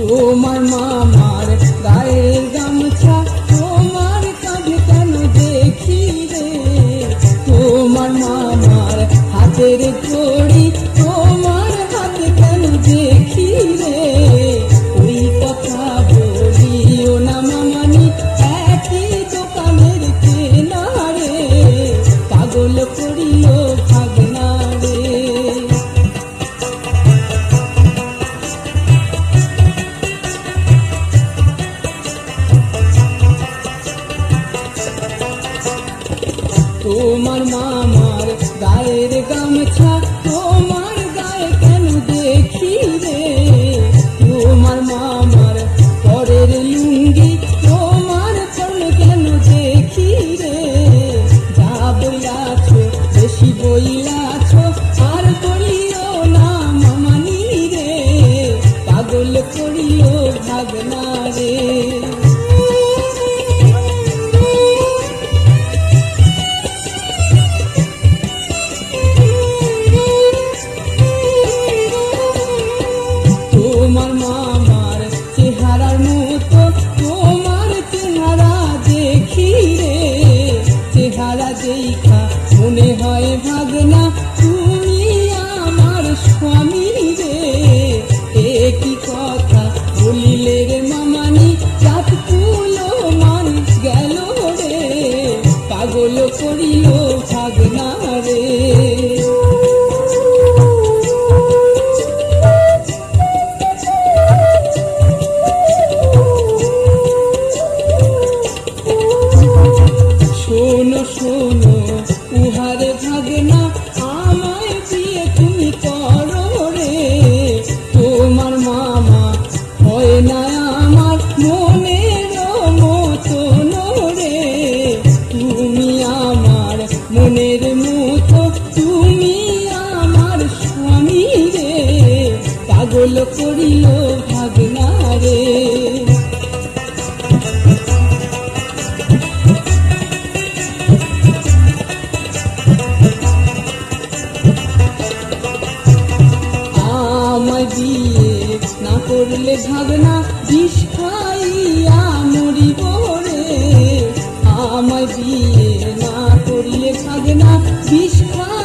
তোমার মামার গায়ের গামছা তোমার কাঁধে কেন দেখি রে, তোমার মামার হাতের ঘড়ি তোমার হাতে কেন দেখি রে, ওই কথা বলিও না মামানি একই দোকানের কেনা রে, পাগল করিল ভাগনা রে। তোমার মামার গায়ের গামছা তোমার গায়ে কেন দেখি রে, তোমার মামার পরের লুঙ্গি তোমার পরনে কেন দেখি রে, যা বইলাছ বেশি বইলাছ আর বলিও না মামানি রে, পাগল করিল ভাগনা রে। তোমার মামার চেহারার মতো তোমার চেহারা দেখি রে, চেহারা দেখা মনে হয় ভাগনা তুমি আমার স্বামী রে, একই কথা বলিলে রে মামানি রাত তুলো মানুষ গেল রে, পাগল করিল ভাগনা রে। শোনো শোনো উহারে ভাগনা আমায় দিয়ে তুমি করো রে, তোমার মামা হয় না আমার মনের মতন রে, তুমি আমার মনের মতো তুমি আমার স্বামী রে, পাগল করিল ভাগনা রে। আমায় বিয়ে না করলে ভাগনা বিষ খাইয়া মরিব রে, আমায় বিয়ে না করলে ভাগনা বিষ খাইয়া